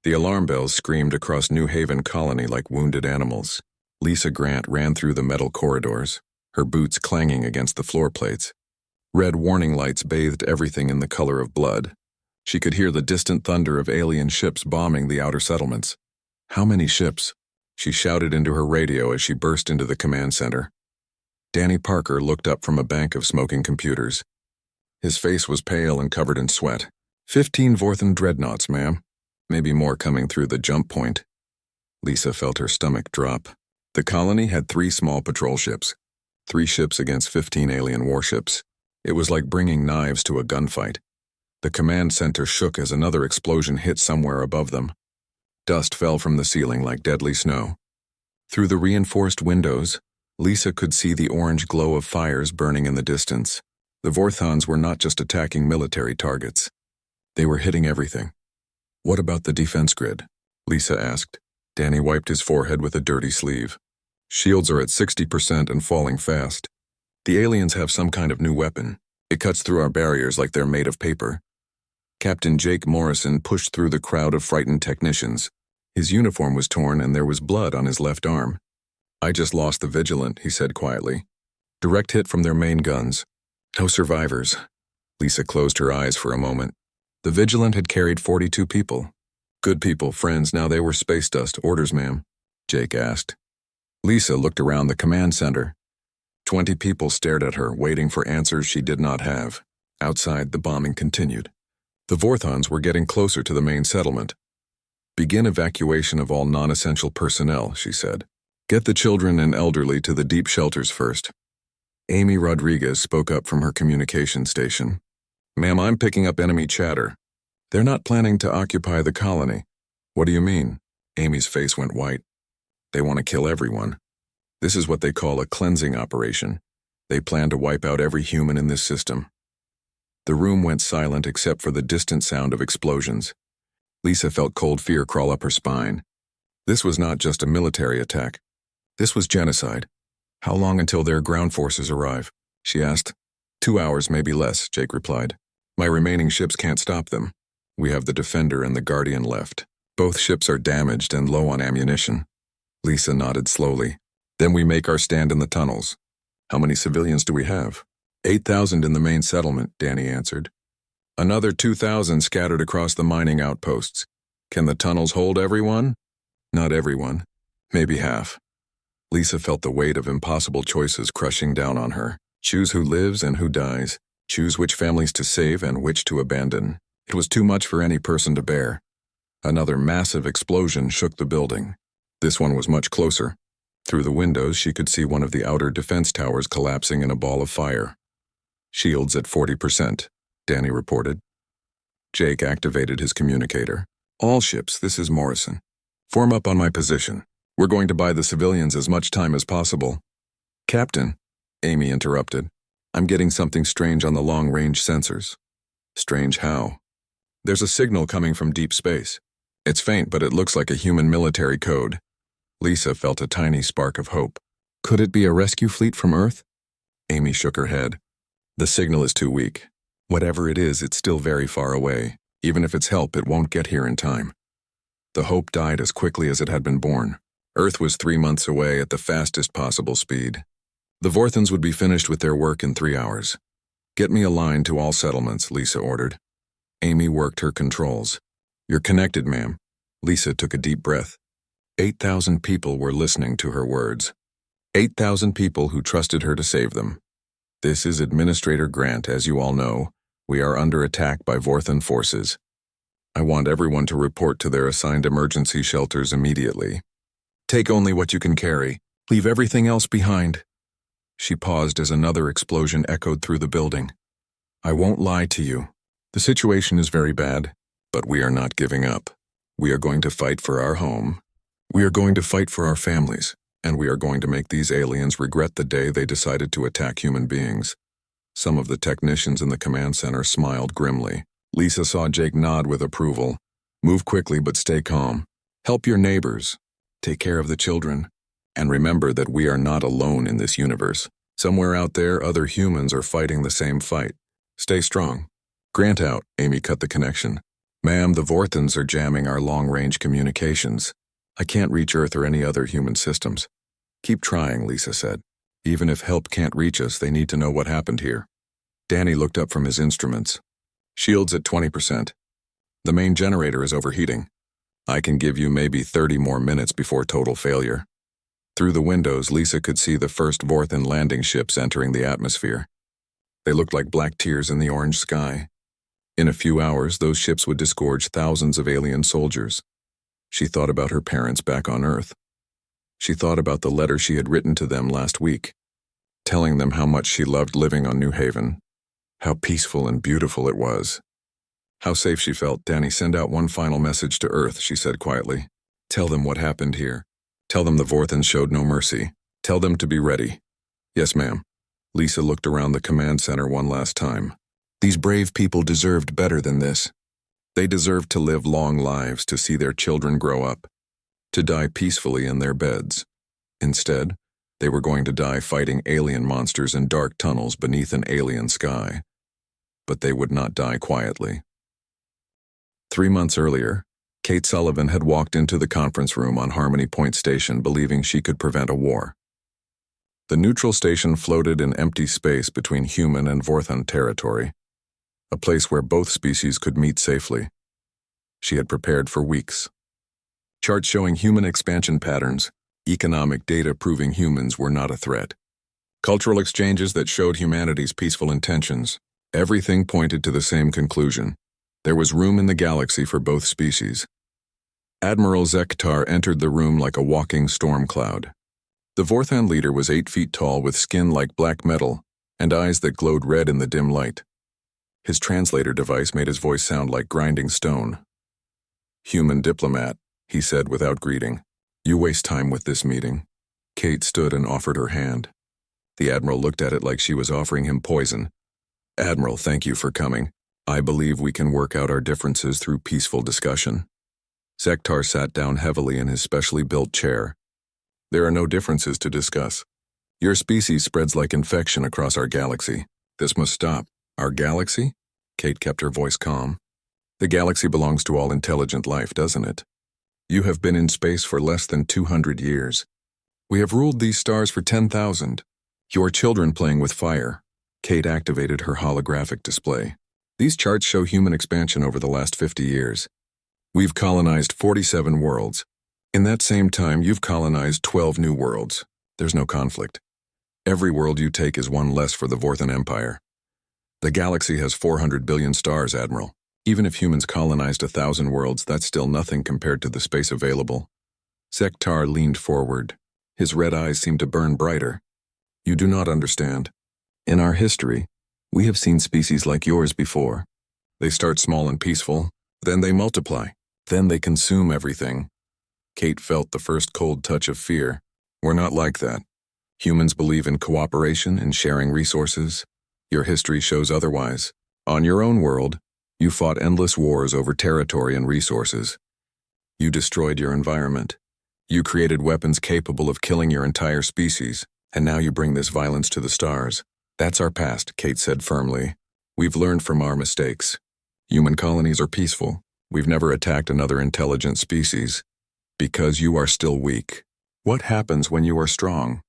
The alarm bells screamed across New Haven Colony like wounded animals. Lisa Grant ran through the metal corridors, her boots clanging against the floor plates. Red warning lights bathed everything in the color of blood. She could hear the distant thunder of alien ships bombing the outer settlements. How many ships? She shouted into her radio as she burst into the command center. Danny Parker looked up from a bank of smoking computers. His face was pale and covered in sweat. 15 Vorthan dreadnoughts, ma'am. Maybe more coming through the jump point. Lisa felt her stomach drop. The colony had 3 small patrol ships. 3 ships against 15 alien warships. It was like bringing knives to a gunfight. The command center shook as another explosion hit somewhere above them. Dust fell from the ceiling like deadly snow. Through the reinforced windows, Lisa could see the orange glow of fires burning in the distance. The Vorthons were not just attacking military targets. They were hitting everything. What about the defense grid? Lisa asked. Danny wiped his forehead with a dirty sleeve. Shields are at 60% and falling fast. The aliens have some kind of new weapon. It cuts through our barriers like they're made of paper. Captain Jake Morrison pushed through the crowd of frightened technicians. His uniform was torn and there was blood on his left arm. I just lost the Vigilant, he said quietly. Direct hit from their main guns. No survivors. Lisa closed her eyes for a moment. The Vigilant had carried 42 people. Good people, friends, now they were space dust. Orders, ma'am? Jake asked. Lisa looked around the command center. 20 people stared at her, waiting for answers she did not have. Outside, the bombing continued. The Vorthons were getting closer to the main settlement. Begin evacuation of all non-essential personnel, she said. Get the children and elderly to the deep shelters first. Amy Rodriguez spoke up from her communication station. Ma'am, I'm picking up enemy chatter. They're not planning to occupy the colony. What do you mean? Amy's face went white. They want to kill everyone. This is what they call a cleansing operation. They plan to wipe out every human in this system. The room went silent except for the distant sound of explosions. Lisa felt cold fear crawl up her spine. This was not just a military attack. This was genocide. How long until their ground forces arrive? She asked. 2 hours, maybe less, Jake replied. My remaining ships can't stop them. We have the Defender and the Guardian left. Both ships are damaged and low on ammunition. Lisa nodded slowly. Then we make our stand in the tunnels. How many civilians do we have? 8,000 in the main settlement, Danny answered. Another 2,000 scattered across the mining outposts. Can the tunnels hold everyone? Not everyone. Maybe half. Lisa felt the weight of impossible choices crushing down on her. Choose who lives and who dies. Choose which families to save and which to abandon. It was too much for any person to bear. Another massive explosion shook the building. This one was much closer. Through the windows, she could see one of the outer defense towers collapsing in a ball of fire. Shields at 40%, Danny reported. Jake activated his communicator. All ships, this is Morrison. Form up on my position. We're going to buy the civilians as much time as possible. Captain, Amy interrupted. I'm getting something strange on the long-range sensors. Strange how? There's a signal coming from deep space. It's faint, but it looks like a human military code. Lisa felt a tiny spark of hope. Could it be a rescue fleet from Earth? Amy shook her head. The signal is too weak. Whatever it is, it's still very far away. Even if it's help, it won't get here in time. The hope died as quickly as it had been born. Earth was 3 months away at the fastest possible speed. The Vorthons would be finished with their work in 3 hours. Get me a line to all settlements, Lisa ordered. Amy worked her controls. You're connected, ma'am. Lisa took a deep breath. 8,000 people were listening to her words. 8,000 people who trusted her to save them. This is Administrator Grant, as you all know. We are under attack by Vorthon forces. I want everyone to report to their assigned emergency shelters immediately. Take only what you can carry. Leave everything else behind. She paused as another explosion echoed through the building. I won't lie to you. The situation is very bad, but we are not giving up. We are going to fight for our home. We are going to fight for our families, and we are going to make these aliens regret the day they decided to attack human beings. Some of the technicians in the command center smiled grimly. Lisa saw Jake nod with approval. Move quickly but stay calm. Help your neighbors. Take care of the children. And remember that we are not alone in this universe. Somewhere out there, other humans are fighting the same fight. Stay strong. Grant out, Amy cut the connection. Ma'am, the Vorthans are jamming our long-range communications. I can't reach Earth or any other human systems. Keep trying, Lisa said. Even if help can't reach us, they need to know what happened here. Danny looked up from his instruments. Shields at 20%. The main generator is overheating. I can give you maybe 30 more minutes before total failure. Through the windows, Lisa could see the first Vorthan landing ships entering the atmosphere. They looked like black tears in the orange sky. In a few hours, those ships would disgorge thousands of alien soldiers. She thought about her parents back on Earth. She thought about the letter she had written to them last week, telling them how much she loved living on New Haven, how peaceful and beautiful it was. How safe she felt. Danny, send out one final message to Earth, she said quietly. Tell them what happened here. Tell them the Vorthans showed no mercy. Tell them to be ready. Yes, ma'am. Lisa looked around the command center one last time. These brave people deserved better than this. They deserved to live long lives, to see their children grow up, to die peacefully in their beds. Instead, they were going to die fighting alien monsters in dark tunnels beneath an alien sky. But they would not die quietly. 3 months earlier, Kate Sullivan had walked into the conference room on Harmony Point Station believing she could prevent a war. The neutral station floated in empty space between human and Vorthon territory, a place where both species could meet safely. She had prepared for weeks. Charts showing human expansion patterns, economic data proving humans were not a threat. Cultural exchanges that showed humanity's peaceful intentions. Everything pointed to the same conclusion. There was room in the galaxy for both species. Admiral Zektar entered the room like a walking storm cloud. The Vorthon leader was 8 feet tall with skin like black metal and eyes that glowed red in the dim light. His translator device made his voice sound like grinding stone. Human diplomat, he said without greeting. You waste time with this meeting. Kate stood and offered her hand. The Admiral looked at it like she was offering him poison. Admiral, thank you for coming. I believe we can work out our differences through peaceful discussion. Zektar sat down heavily in his specially built chair. There are no differences to discuss. Your species spreads like infection across our galaxy. This must stop. Our galaxy? Kate kept her voice calm. The galaxy belongs to all intelligent life, doesn't it? You have been in space for less than 200 years. We have ruled these stars for 10,000. Your children playing with fire. Kate activated her holographic display. These charts show human expansion over the last 50 years. We've colonized 47 worlds. In that same time, you've colonized 12 new worlds. There's no conflict. Every world you take is one less for the Vorthon Empire. The galaxy has 400 billion stars, Admiral. Even if humans colonized 1,000 worlds, that's still nothing compared to the space available. Zektar leaned forward. His red eyes seemed to burn brighter. You do not understand. In our history, we have seen species like yours before. They start small and peaceful, then they multiply, then they consume everything. Kate felt the first cold touch of fear. We're not like that. Humans believe in cooperation and sharing resources. Your history shows otherwise. On your own world, you fought endless wars over territory and resources. You destroyed your environment. You created weapons capable of killing your entire species, and now you bring this violence to the stars. That's our past, Kate said firmly. We've learned from our mistakes. Human colonies are peaceful. We've never attacked another intelligent species. Because you are still weak. What happens when you are strong?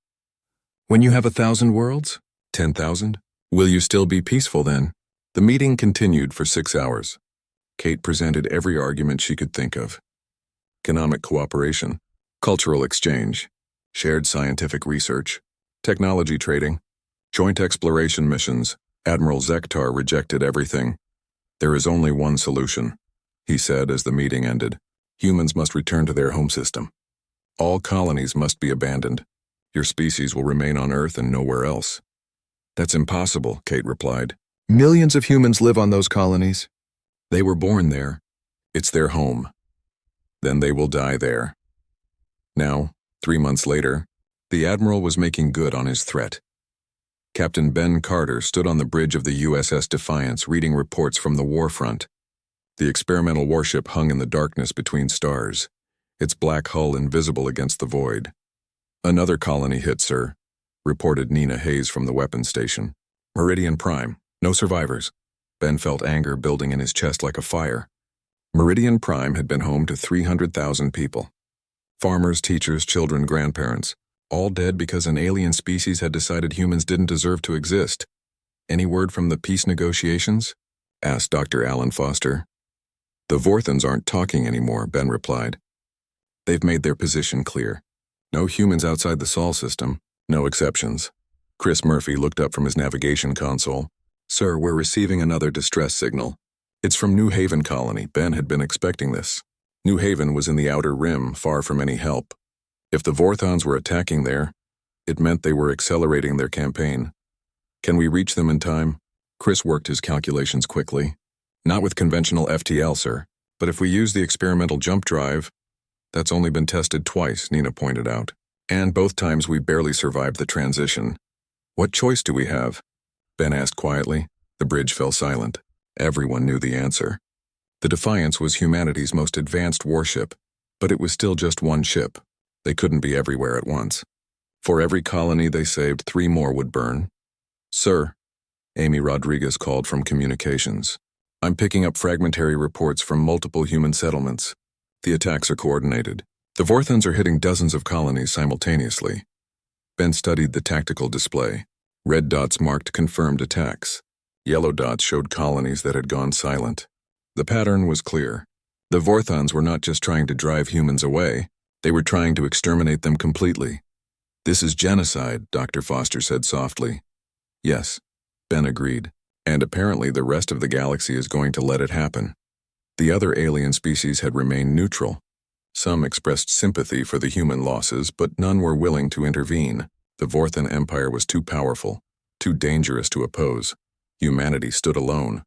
When you have 1,000 worlds? 10,000? Will you still be peaceful then? The meeting continued for 6 hours. Kate presented every argument she could think of. Economic cooperation, cultural exchange, shared scientific research, technology trading, joint exploration missions. Admiral Zektar rejected everything. There is only one solution, he said as the meeting ended. Humans must return to their home system. All colonies must be abandoned. Your species will remain on Earth and nowhere else. That's impossible, Kate replied. Millions of humans live on those colonies. They were born there. It's their home. Then they will die there. Now, 3 months later, the Admiral was making good on his threat. Captain Ben Carter stood on the bridge of the USS Defiance reading reports from the war front. The experimental warship hung in the darkness between stars, its black hull invisible against the void. Another colony hit, sir, reported Nina Hayes from the weapons station. Meridian Prime, no survivors. Ben felt anger building in his chest like a fire. Meridian Prime had been home to 300,000 people. Farmers, teachers, children, grandparents, all dead because an alien species had decided humans didn't deserve to exist. Any word from the peace negotiations? Asked Dr. Alan Foster. The Vorthans aren't talking anymore, Ben replied. They've made their position clear. No humans outside the Sol system, no exceptions. Chris Murphy looked up from his navigation console. Sir, we're receiving another distress signal. It's from New Haven Colony. Ben had been expecting this. New Haven was in the outer rim, far from any help. If the Vorthons were attacking there, it meant they were accelerating their campaign. Can we reach them in time? Chris worked his calculations quickly. Not with conventional FTL, sir, but if we use the experimental jump drive, that's only been tested twice, Nina pointed out. And both times we barely survived the transition. What choice do we have? Ben asked quietly. The bridge fell silent. Everyone knew the answer. The Defiance was humanity's most advanced warship, but it was still just one ship. They couldn't be everywhere at once. For every colony they saved, 3 more would burn. Sir, Amy Rodriguez called from communications. I'm picking up fragmentary reports from multiple human settlements. The attacks are coordinated. The Vorthons are hitting dozens of colonies simultaneously. Ben studied the tactical display. Red dots marked confirmed attacks. Yellow dots showed colonies that had gone silent. The pattern was clear. The Vorthons were not just trying to drive humans away, they were trying to exterminate them completely. This is genocide, Dr. Foster said softly. Yes, Ben agreed. And apparently the rest of the galaxy is going to let it happen. The other alien species had remained neutral. Some expressed sympathy for the human losses, but none were willing to intervene. The Vorthon Empire was too powerful, too dangerous to oppose. Humanity stood alone.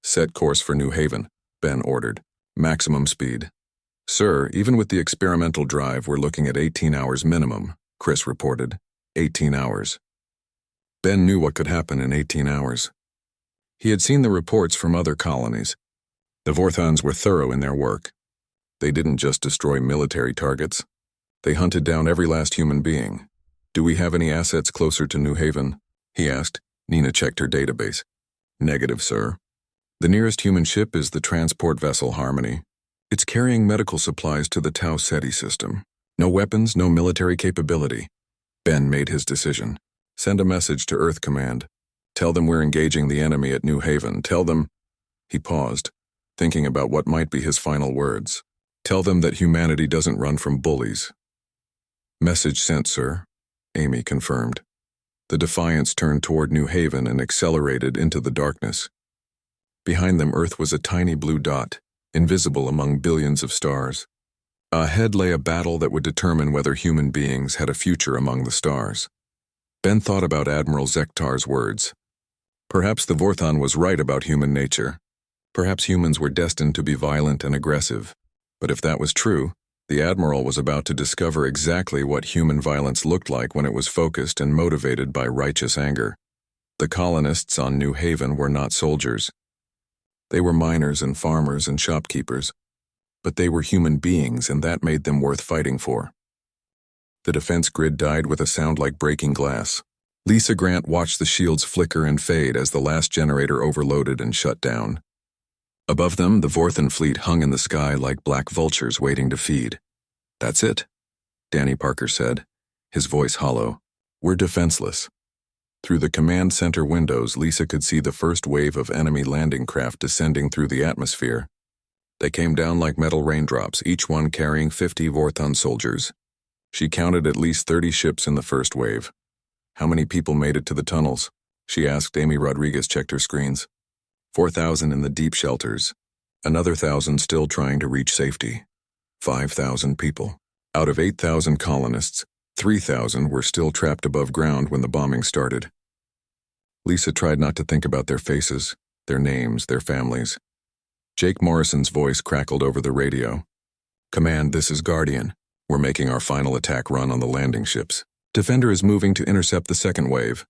Set course for New Haven, Ben ordered. Maximum speed. Sir, even with the experimental drive, we're looking at 18 hours minimum, Chris reported. 18 hours. Ben knew what could happen in 18 hours. He had seen the reports from other colonies. The Vorthons were thorough in their work. They didn't just destroy military targets. They hunted down every last human being. Do we have any assets closer to New Haven? He asked. Nina checked her database. Negative, sir. The nearest human ship is the transport vessel Harmony. It's carrying medical supplies to the Tau Ceti system. No weapons, no military capability. Ben made his decision. Send a message to Earth Command. Tell them we're engaging the enemy at New Haven. Tell them... He paused, thinking about what might be his final words. Tell them that humanity doesn't run from bullies. Message sent, sir, Amy confirmed. The Defiance turned toward New Haven and accelerated into the darkness. Behind them, Earth was a tiny blue dot, invisible among billions of stars. Ahead lay a battle that would determine whether human beings had a future among the stars. Ben thought about Admiral Zektar's words. Perhaps the Vorthon was right about human nature. Perhaps humans were destined to be violent and aggressive. But if that was true, the Admiral was about to discover exactly what human violence looked like when it was focused and motivated by righteous anger. The colonists on New Haven were not soldiers. They were miners and farmers and shopkeepers. But they were human beings, and that made them worth fighting for. The defense grid died with a sound like breaking glass. Lisa Grant watched the shields flicker and fade as the last generator overloaded and shut down. Above them, the Vorthon fleet hung in the sky like black vultures waiting to feed. That's it, Danny Parker said, his voice hollow. We're defenseless. Through the command center windows, Lisa could see the first wave of enemy landing craft descending through the atmosphere. They came down like metal raindrops, each one carrying 50 Vorthon soldiers. She counted at least 30 ships in the first wave. How many people made it to the tunnels? She asked. Amy Rodriguez checked her screens. 4,000 in the deep shelters. Another 1,000 still trying to reach safety. 5,000 people. Out of 8,000 colonists, 3,000 were still trapped above ground when the bombing started. Lisa tried not to think about their faces, their names, their families. Jake Morrison's voice crackled over the radio. Command, this is Guardian. We're making our final attack run on the landing ships. Defender is moving to intercept the second wave.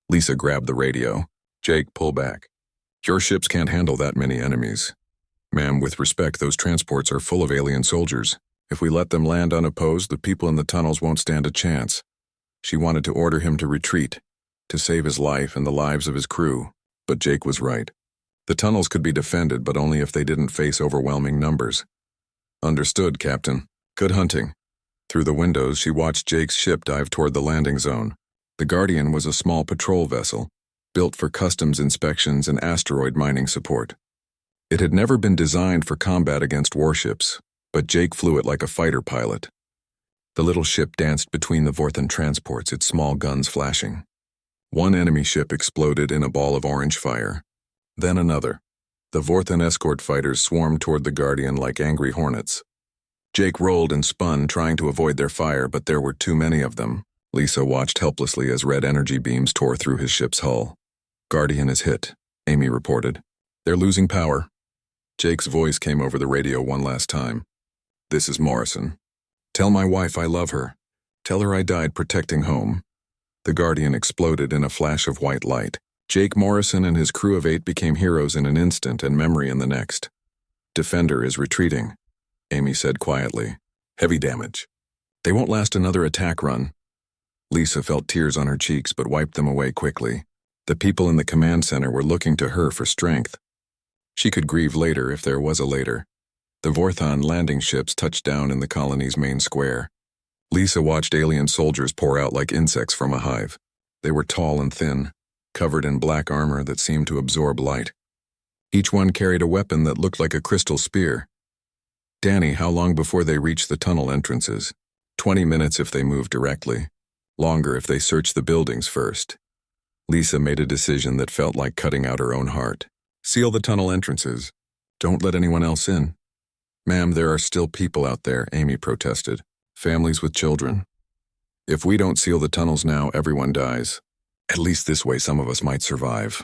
Lisa grabbed the radio. Jake, pull back. Your ships can't handle that many enemies. Ma'am, with respect, those transports are full of alien soldiers. If we let them land unopposed, the people in the tunnels won't stand a chance. She wanted to order him to retreat, to save his life and the lives of his crew. But Jake was right. The tunnels could be defended, but only if they didn't face overwhelming numbers. Understood, Captain. Good hunting. Through the windows, she watched Jake's ship dive toward the landing zone. The Guardian was a small patrol vessel, built for customs inspections and asteroid mining support. It had never been designed for combat against warships, but Jake flew it like a fighter pilot. The little ship danced between the Vorthan transports, its small guns flashing. One enemy ship exploded in a ball of orange fire. Then another. The Vorthan escort fighters swarmed toward the Guardian like angry hornets. Jake rolled and spun, trying to avoid their fire, but there were too many of them. Lisa watched helplessly as red energy beams tore through his ship's hull. Guardian is hit, Amy reported. They're losing power. Jake's voice came over the radio one last time. This is Morrison. Tell my wife I love her. Tell her I died protecting home. The Guardian exploded in a flash of white light. Jake Morrison and his crew of 8 became heroes in an instant and memory in the next. Defender is retreating, Amy said quietly. Heavy damage. They won't last another attack run. Lisa felt tears on her cheeks but wiped them away quickly. The people in the command center were looking to her for strength. She could grieve later if there was a later. The Vorthan landing ships touched down in the colony's main square. Lisa watched alien soldiers pour out like insects from a hive. They were tall and thin, covered in black armor that seemed to absorb light. Each one carried a weapon that looked like a crystal spear. Danny, how long before they reached the tunnel entrances? 20 minutes if they moved directly. Longer if they searched the buildings first. Lisa made a decision that felt like cutting out her own heart. Seal the tunnel entrances. Don't let anyone else in. Ma'am, there are still people out there, Amy protested. Families with children. If we don't seal the tunnels now, everyone dies. At least this way some of us might survive.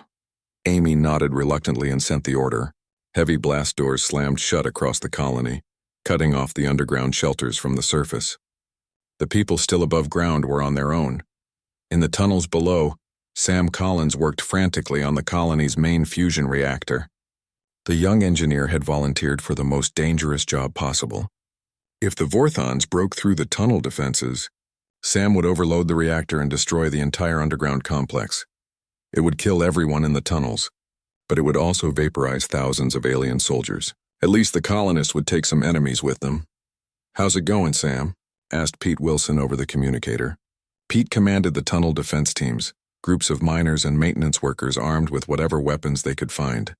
Amy nodded reluctantly and sent the order. Heavy blast doors slammed shut across the colony, cutting off the underground shelters from the surface. The people still above ground were on their own. In the tunnels below, Sam Collins worked frantically on the colony's main fusion reactor. The young engineer had volunteered for the most dangerous job possible. If the Vorthons broke through the tunnel defenses, Sam would overload the reactor and destroy the entire underground complex. It would kill everyone in the tunnels, but it would also vaporize thousands of alien soldiers. At least the colonists would take some enemies with them. How's it going, Sam? Asked Pete Wilson over the communicator. Pete commanded the tunnel defense teams, groups of miners and maintenance workers armed with whatever weapons they could find.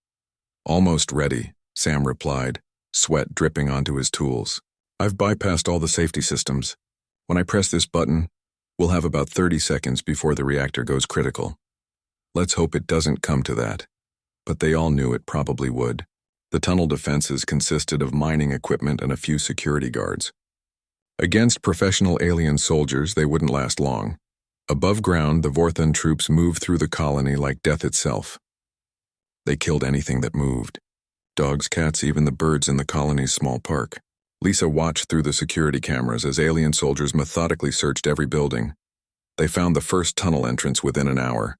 Almost ready, Sam replied, sweat dripping onto his tools. I've bypassed all the safety systems. When I press this button, we'll have about 30 seconds before the reactor goes critical. Let's hope it doesn't come to that. But they all knew it probably would. The tunnel defenses consisted of mining equipment and a few security guards. Against professional alien soldiers, they wouldn't last long. Above ground, the Vorthan troops moved through the colony like death itself. They killed anything that moved. Dogs, cats, even the birds in the colony's small park. Lisa watched through the security cameras as alien soldiers methodically searched every building. They found the first tunnel entrance within an hour.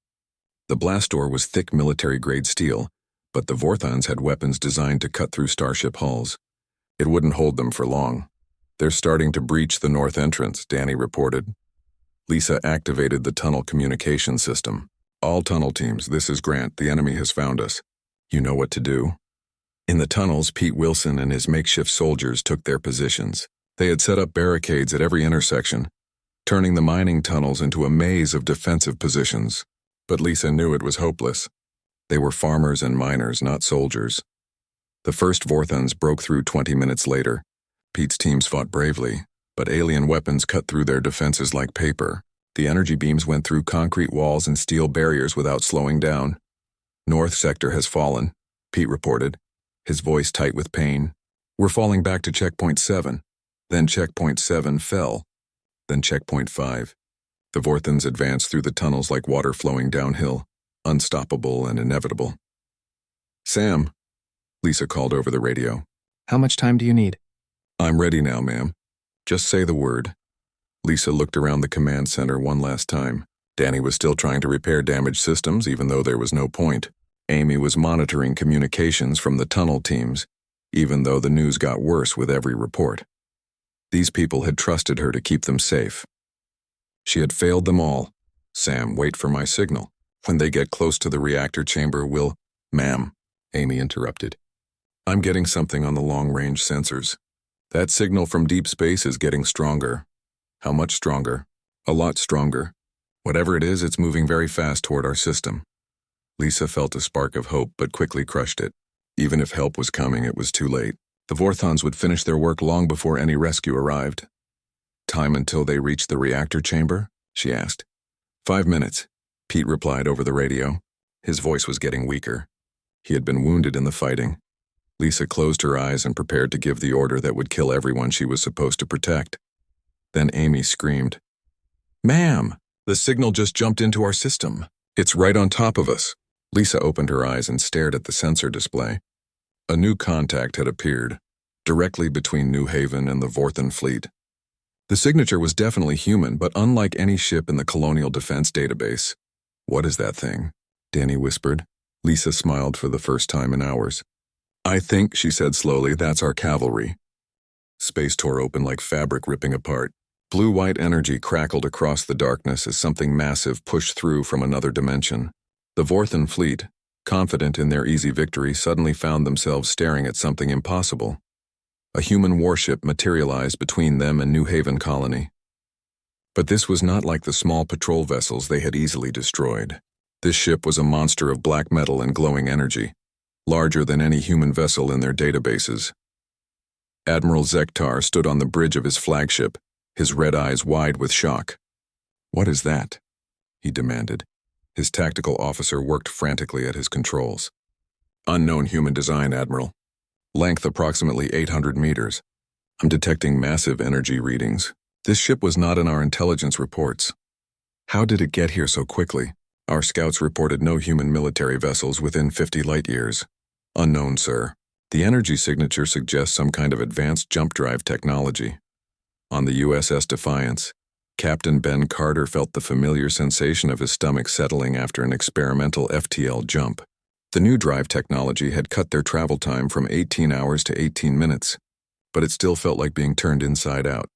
The blast door was thick military-grade steel, but the Vorthons had weapons designed to cut through starship hulls. It wouldn't hold them for long. They're starting to breach the north entrance, Danny reported. Lisa activated the tunnel communication system. All tunnel teams, this is Grant. The enemy has found us. You know what to do. In the tunnels, Pete Wilson and his makeshift soldiers took their positions. They had set up barricades at every intersection, turning the mining tunnels into a maze of defensive positions. But Lisa knew it was hopeless. They were farmers and miners, not soldiers. The first Vorthons broke through 20 minutes later. Pete's teams fought bravely, but alien weapons cut through their defenses like paper. The energy beams went through concrete walls and steel barriers without slowing down. North sector has fallen, Pete reported, his voice tight with pain. We're falling back to checkpoint 7. Then checkpoint 7 fell. Then checkpoint 5. The Vorthons advanced through the tunnels like water flowing downhill, unstoppable and inevitable. Sam, Lisa called over the radio. How much time do you need? I'm ready now, ma'am. Just say the word. Lisa looked around the command center one last time. Danny was still trying to repair damaged systems, even though there was no point. Amy was monitoring communications from the tunnel teams, even though the news got worse with every report. These people had trusted her to keep them safe. She had failed them all. Sam, wait for my signal. When they get close to the reactor chamber, we'll... Ma'am, Amy interrupted. I'm getting something on the long-range sensors. That signal from deep space is getting stronger. How much stronger? A lot stronger. Whatever it is, it's moving very fast toward our system. Lisa felt a spark of hope but quickly crushed it. Even if help was coming, it was too late. The Vorthons would finish their work long before any rescue arrived. Time until they reached the reactor chamber? She asked. 5 minutes, Pete replied over the radio. His voice was getting weaker. He had been wounded in the fighting. Lisa closed her eyes and prepared to give the order that would kill everyone she was supposed to protect. Then Amy screamed, "Ma'am, the signal just jumped into our system. It's right on top of us." Lisa opened her eyes and stared at the sensor display. A new contact had appeared, directly between New Haven and the Vorthon fleet. The signature was definitely human, but unlike any ship in the Colonial Defense database. "What is that thing?" Danny whispered. Lisa smiled for the first time in hours. "I think," she said slowly, "that's our cavalry." Space tore open like fabric ripping apart. Blue-white energy crackled across the darkness as something massive pushed through from another dimension. The Vorthon fleet, confident in their easy victory, suddenly found themselves staring at something impossible. A human warship materialized between them and New Haven colony. But this was not like the small patrol vessels they had easily destroyed. This ship was a monster of black metal and glowing energy, larger than any human vessel in their databases. Admiral Zektar stood on the bridge of his flagship, his red eyes wide with shock. "What is that?" he demanded. His tactical officer worked frantically at his controls. "Unknown human design, Admiral. Length approximately 800 meters. I'm detecting massive energy readings. This ship was not in our intelligence reports. How did it get here so quickly? Our scouts reported no human military vessels within 50 light years. Unknown, sir. The energy signature suggests some kind of advanced jump drive technology." On the USS Defiance, Captain Ben Carter felt the familiar sensation of his stomach settling after an experimental FTL jump. The new drive technology had cut their travel time from 18 hours to 18 minutes, but it still felt like being turned inside out.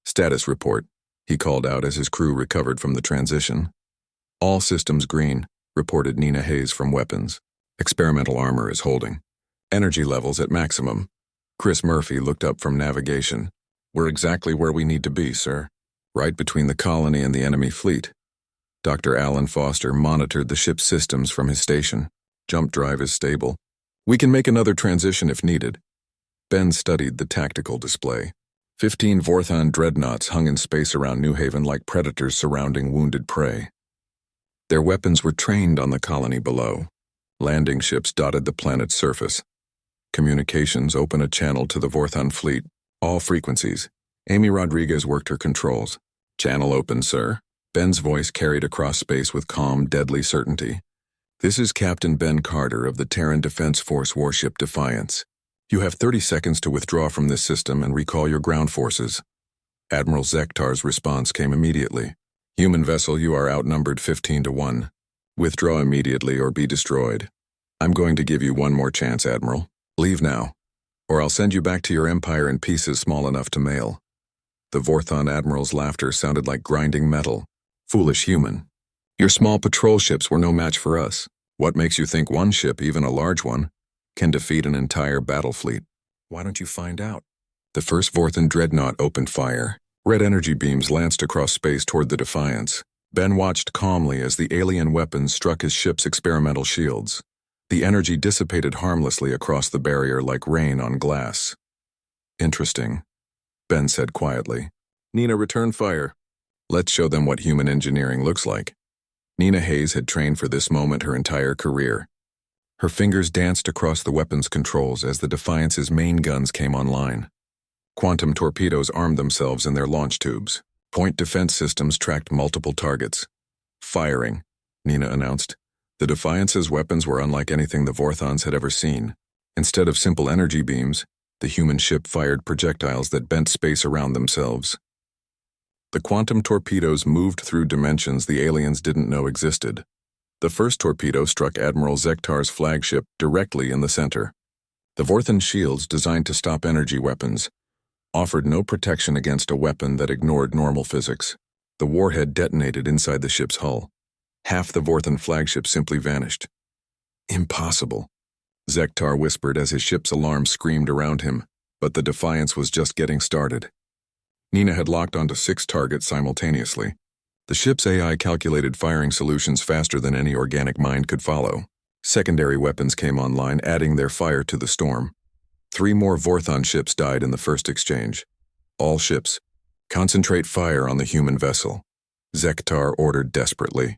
"Status report," he called out as his crew recovered from the transition. "All systems green," reported Nina Hayes from Weapons. "Experimental armor is holding. Energy levels at maximum." Chris Murphy looked up from navigation. "We're exactly where we need to be, sir. Right between the colony and the enemy fleet." Dr. Alan Foster monitored the ship's systems from his station. "Jump drive is stable. We can make another transition if needed." Ben studied the tactical display. 15 Vorthon dreadnoughts hung in space around New Haven like predators surrounding wounded prey. Their weapons were trained on the colony below. Landing ships dotted the planet's surface. Communications open a channel to the Vorthon fleet. All frequencies. Amy Rodriguez worked her controls. "Channel open, sir." Ben's voice carried across space with calm, deadly certainty. "This is Captain Ben Carter of the Terran Defense Force warship Defiance. You have 30 seconds to withdraw from this system and recall your ground forces." Admiral Zektar's response came immediately. "Human vessel, you are outnumbered 15 to 1. Withdraw immediately or be destroyed. I'm going to give you one more chance, Admiral. Leave now, or I'll send you back to your empire in pieces small enough to mail." The Vorthon Admiral's laughter sounded like grinding metal. "Foolish human. Your small patrol ships were no match for us. What makes you think one ship, even a large one, can defeat an entire battle fleet? Why don't you find out?" The first Vorthon dreadnought opened fire. Red energy beams lanced across space toward the Defiance. Ben watched calmly as the alien weapons struck his ship's experimental shields. The energy dissipated harmlessly across the barrier like rain on glass. "Interesting," Ben said quietly. "Nina, return fire. Let's show them what human engineering looks like." Nina Hayes had trained for this moment her entire career. Her fingers danced across the weapons controls as the Defiance's main guns came online. Quantum torpedoes armed themselves in their launch tubes. Point defense systems tracked multiple targets. "Firing," Nina announced. The Defiance's weapons were unlike anything the Vorthons had ever seen. Instead of simple energy beams, the human ship fired projectiles that bent space around themselves. The quantum torpedoes moved through dimensions the aliens didn't know existed. The first torpedo struck Admiral Zektar's flagship directly in the center. The Vorthon shields, designed to stop energy weapons, offered no protection against a weapon that ignored normal physics. The warhead detonated inside the ship's hull. Half the Vorthon flagship simply vanished. "Impossible," Zektar whispered as his ship's alarm screamed around him, but the defiance was just getting started. Nina had locked onto 6 targets simultaneously. The ship's AI calculated firing solutions faster than any organic mind could follow. Secondary weapons came online, adding their fire to the storm. 3 more Vorthon ships died in the first exchange. All ships, concentrate fire on the human vessel, Zektar ordered desperately.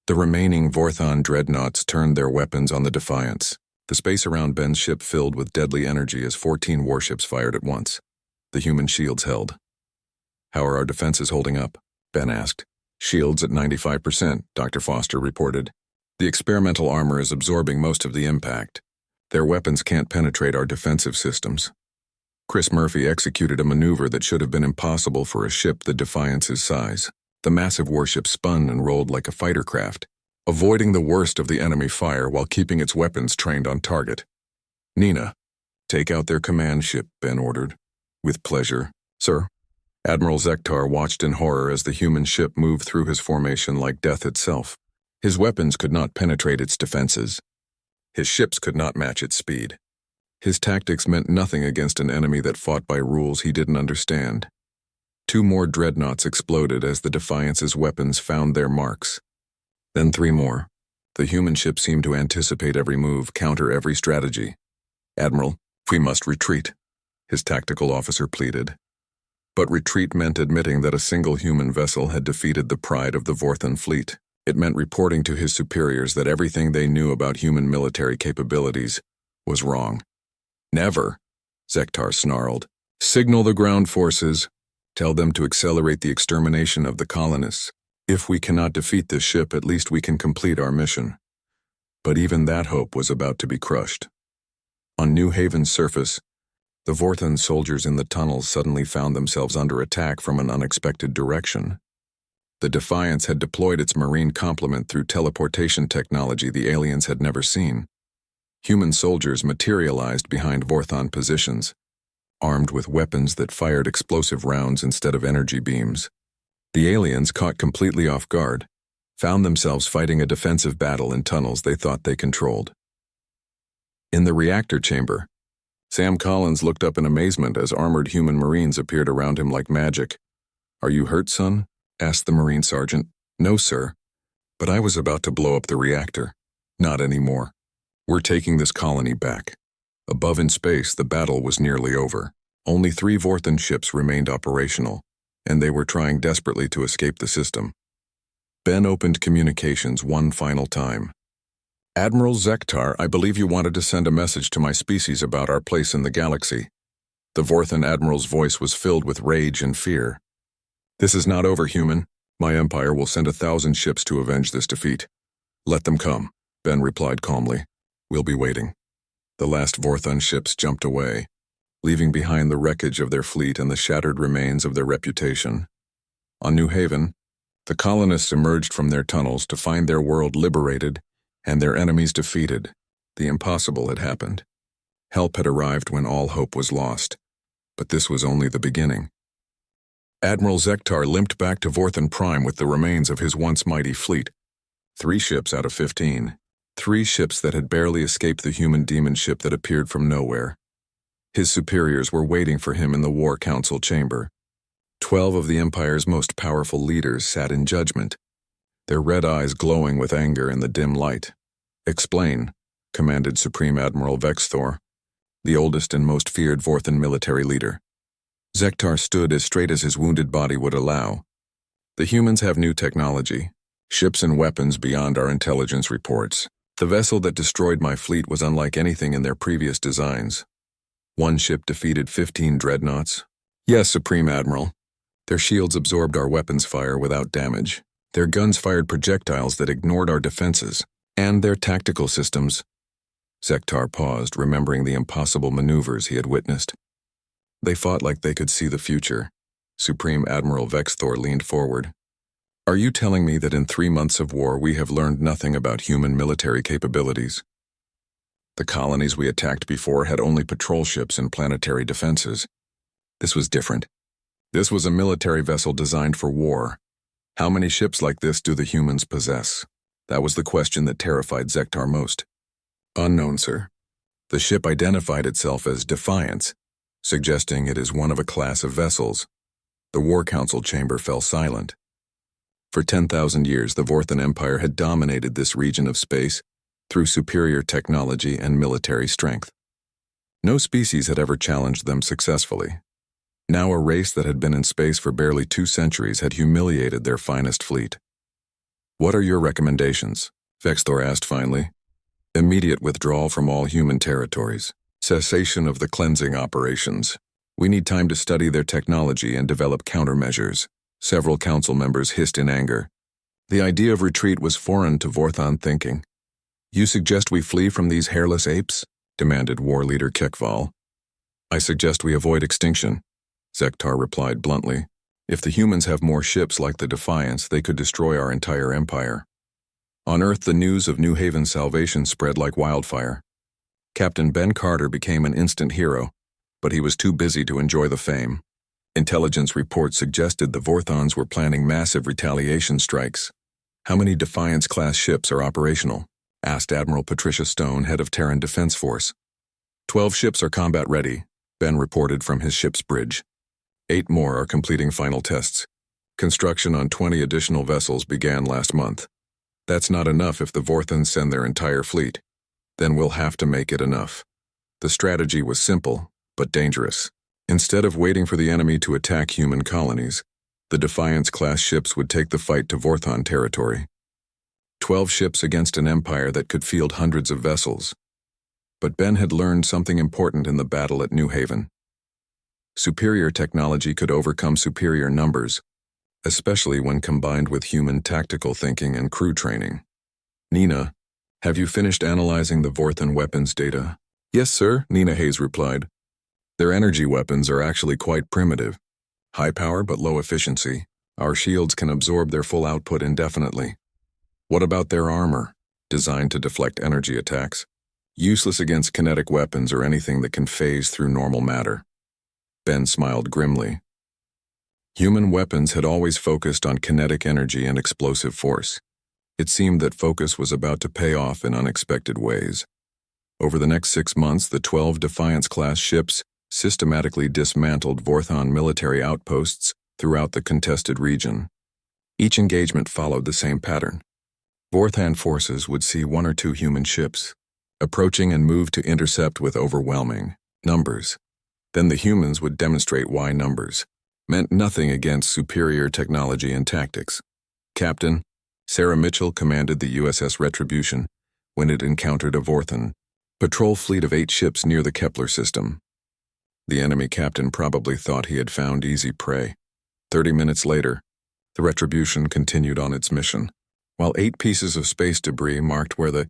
The remaining Vorthon dreadnoughts turned their weapons on the Defiance. The space around Ben's ship filled with deadly energy as 14 warships fired at once. The human shields held. "How are our defenses holding up?" Ben asked. "Shields at 95%, Dr. Foster reported. The experimental armor is absorbing most of the impact. Their weapons can't penetrate our defensive systems." Chris Murphy executed a maneuver that should have been impossible for a ship the Defiance's size. The massive warship spun and rolled like a fighter craft, avoiding the worst of the enemy fire while keeping its weapons trained on target. "Nina, take out their command ship," Ben ordered. "With pleasure, sir." Admiral Zektar watched in horror as the human ship moved through his formation like death itself. His weapons could not penetrate its defenses. His ships could not match its speed. His tactics meant nothing against an enemy that fought by rules he didn't understand. 2 more dreadnoughts exploded as the Defiance's weapons found their marks. Then 3 more. The human ship seemed to anticipate every move, counter every strategy. "Admiral, we must retreat," his tactical officer pleaded. But retreat meant admitting that a single human vessel had defeated the pride of the Vorthon fleet. It meant reporting to his superiors that everything they knew about human military capabilities was wrong. "Never," Zektar snarled. "Signal the ground forces. Tell them to accelerate the extermination of the colonists. If we cannot defeat this ship, at least we can complete our mission." But even that hope was about to be crushed. On New Haven's surface, the Vorthon soldiers in the tunnels suddenly found themselves under attack from an unexpected direction. The Defiance had deployed its marine complement through teleportation technology the aliens had never seen. Human soldiers materialized behind Vorthon positions, armed with weapons that fired explosive rounds instead of energy beams. The aliens, caught completely off guard, found themselves fighting a defensive battle in tunnels they thought they controlled. In the reactor chamber, Sam Collins looked up in amazement as armored human Marines appeared around him like magic. "Are you hurt, son?" asked the Marine sergeant. "No, sir. But I was about to blow up the reactor." "Not anymore. We're taking this colony back." Above in space, the battle was nearly over. Only 3 Vorthon ships remained operational, and they were trying desperately to escape the system. Ben opened communications one final time. "Admiral Zektar, I believe you wanted to send a message to my species about our place in the galaxy." The Vorthon admiral's voice was filled with rage and fear. "This is not over, human. My empire will send 1,000 ships to avenge this defeat. Let them come," Ben replied calmly. "We'll be waiting." The last Vorthon ships jumped away, leaving behind the wreckage of their fleet and the shattered remains of their reputation. On New Haven, the colonists emerged from their tunnels to find their world liberated and their enemies defeated. The impossible had happened. Help had arrived when all hope was lost. But this was only the beginning. Admiral Zektar limped back to Vorthon Prime with the remains of his once mighty fleet. 3 ships out of 15. 3 ships that had barely escaped the human demon ship that appeared from nowhere. His superiors were waiting for him in the War Council chamber. 12 of the Empire's most powerful leaders sat in judgment, their red eyes glowing with anger in the dim light. "Explain," commanded Supreme Admiral Vexthor, the oldest and most feared Vorthon military leader. Zektar stood as straight as his wounded body would allow. "The humans have new technology, ships and weapons beyond our intelligence reports. The vessel that destroyed my fleet was unlike anything in their previous designs. 1 ship defeated 15 dreadnoughts." "Yes, Supreme Admiral. Their shields absorbed our weapons fire without damage. Their guns fired projectiles that ignored our defenses, and their tactical systems." Zektar paused, remembering the impossible maneuvers he had witnessed. "They fought like they could see the future." Supreme Admiral Vexthor leaned forward. "Are you telling me that in 3 months of war we have learned nothing about human military capabilities? The colonies we attacked before had only patrol ships and planetary defenses. This was different. This was a military vessel designed for war. How many ships like this do the humans possess?" That was the question that terrified Zektar most. "Unknown, sir. The ship identified itself as Defiance, suggesting it is one of a class of vessels. The War Council chamber fell silent. For 10,000 years, the Vorthan Empire had dominated this region of space through superior technology and military strength. No species had ever challenged them successfully. Now a race that had been in space for barely 2 centuries had humiliated their finest fleet. "What are your recommendations?" Vexthor asked finally. "Immediate withdrawal from all human territories. Cessation of the cleansing operations. We need time to study their technology and develop countermeasures." Several council members hissed in anger. The idea of retreat was foreign to Vorthan thinking. "You suggest we flee from these hairless apes?" demanded war leader Kekval. "I suggest we avoid extinction," Zektar replied bluntly. "If the humans have more ships like the Defiance, they could destroy our entire empire." On Earth, the news of New Haven's salvation spread like wildfire. Captain Ben Carter became an instant hero, but he was too busy to enjoy the fame. Intelligence reports suggested the Vorthons were planning massive retaliation strikes. "How many Defiance-class ships are operational?" asked Admiral Patricia Stone, head of Terran Defense Force. 12 ships are combat-ready, Ben reported from his ship's bridge. 8 more are completing final tests. Construction on 20 additional vessels began last month. That's not enough if the Vorthans send their entire fleet. Then we'll have to make it enough. The strategy was simple, but dangerous. Instead of waiting for the enemy to attack human colonies, the Defiance-class ships would take the fight to Vorthon territory. 12 ships against an empire that could field hundreds of vessels. But Ben had learned something important in the battle at New Haven. Superior technology could overcome superior numbers, especially when combined with human tactical thinking and crew training. "Nina, have you finished analyzing the Vorthan weapons data?" "Yes, sir," Nina Hayes replied. "Their energy weapons are actually quite primitive. High power but low efficiency. Our shields can absorb their full output indefinitely. What about their armor, designed to deflect energy attacks? Useless against kinetic weapons or anything that can phase through normal matter." Ben smiled grimly. Human weapons had always focused on kinetic energy and explosive force. It seemed that focus was about to pay off in unexpected ways. Over the next 6 months, the 12 Defiance-class ships systematically dismantled Vorthon military outposts throughout the contested region. Each engagement followed the same pattern. Vorthan forces would see 1 or 2 human ships approaching and move to intercept with overwhelming numbers. Then the humans would demonstrate why numbers meant nothing against superior technology and tactics. Captain Sarah Mitchell commanded the USS Retribution when it encountered a Vorthan patrol fleet of 8 ships near the Kepler system. The enemy captain probably thought he had found easy prey. 30 minutes later, the Retribution continued on its mission. While 8 pieces of space debris marked where the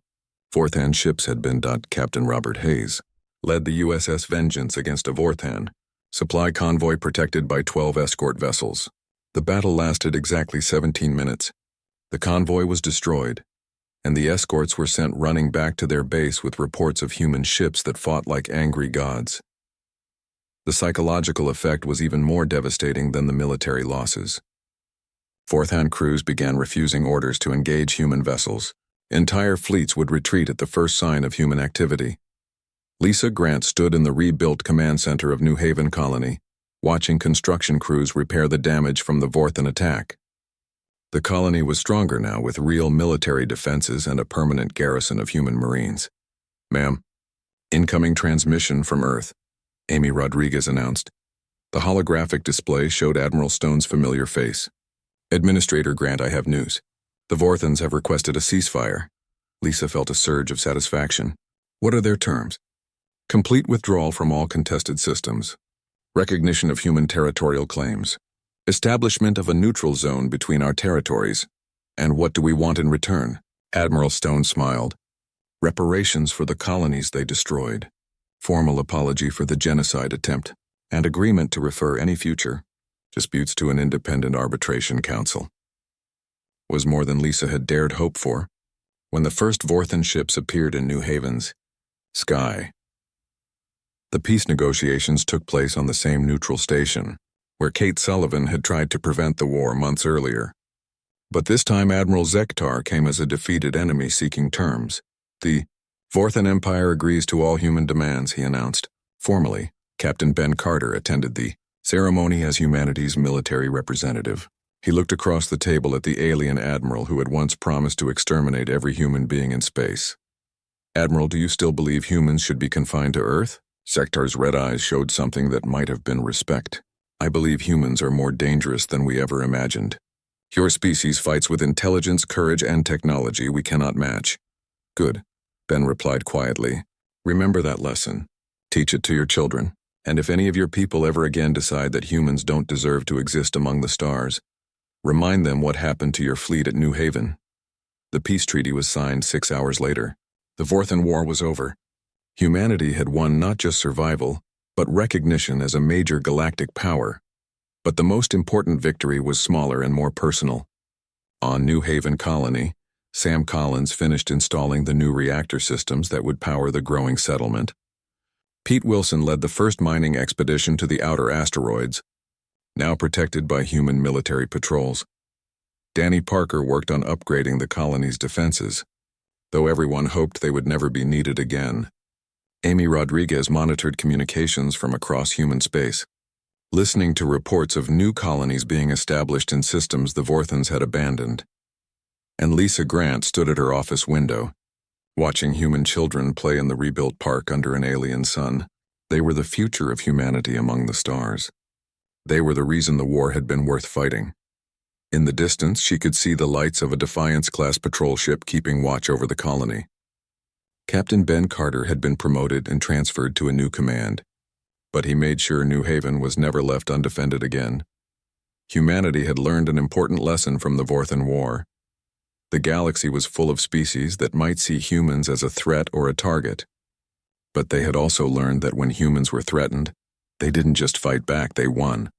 Vorthan ships had been, Captain Robert Hayes led the USS Vengeance against a Vorthan supply convoy protected by 12 escort vessels. The battle lasted exactly 17 minutes. The convoy was destroyed, and the escorts were sent running back to their base with reports of human ships that fought like angry gods. The psychological effect was even more devastating than the military losses. Vorthan crews began refusing orders to engage human vessels. Entire fleets would retreat at the first sign of human activity. Lisa Grant stood in the rebuilt command center of New Haven Colony, watching construction crews repair the damage from the Vorthan attack. The colony was stronger now, with real military defenses and a permanent garrison of human marines. "Ma'am, incoming transmission from Earth," Amy Rodriguez announced. The holographic display showed Admiral Stone's familiar face. "Administrator Grant, I have news. The Vorthans have requested a ceasefire." Lisa felt a surge of satisfaction. "What are their terms?" "Complete withdrawal from all contested systems. Recognition of human territorial claims. Establishment of a neutral zone between our territories. And what do we want in return?" Admiral Stone smiled. "Reparations for the colonies they destroyed. Formal apology for the genocide attempt. And agreement to refer any future disputes to an independent arbitration council." Was more than Lisa had dared hope for when the first Vorthan ships appeared in New Haven's sky. The peace negotiations took place on the same neutral station, where Kate Sullivan had tried to prevent the war months earlier. But this time Admiral Zektar came as a defeated enemy seeking terms. The Vorthan Empire agrees to all human demands, he announced. Formally, Captain Ben Carter attended the ceremony as humanity's military representative. He looked across the table at the alien admiral who had once promised to exterminate every human being in space. Admiral, do you still believe humans should be confined to Earth? Sektar's red eyes showed something that might have been respect. I believe humans are more dangerous than we ever imagined. Your species fights with intelligence, courage, and technology we cannot match. Good, Ben replied quietly. Remember that lesson. Teach it to your children. And if any of your people ever again decide that humans don't deserve to exist among the stars, remind them what happened to your fleet at New Haven. The peace treaty was signed 6 hours later. The Vorthan War was over. Humanity had won not just survival, but recognition as a major galactic power. But the most important victory was smaller and more personal. On New Haven Colony, Sam Collins finished installing the new reactor systems that would power the growing settlement. Pete Wilson led the first mining expedition to the outer asteroids, now protected by human military patrols. Danny Parker worked on upgrading the colony's defenses, though everyone hoped they would never be needed again. Amy Rodriguez monitored communications from across human space, listening to reports of new colonies being established in systems the Vorthans had abandoned. And Lisa Grant stood at her office window, watching human children play in the rebuilt park under an alien sun. They were the future of humanity among the stars. They were the reason the war had been worth fighting. In the distance, she could see the lights of a Defiance-class patrol ship keeping watch over the colony. Captain Ben Carter had been promoted and transferred to a new command, but he made sure New Haven was never left undefended again. Humanity had learned an important lesson from the Vorthan War. The galaxy was full of species that might see humans as a threat or a target. But they had also learned that when humans were threatened, they didn't just fight back, they won.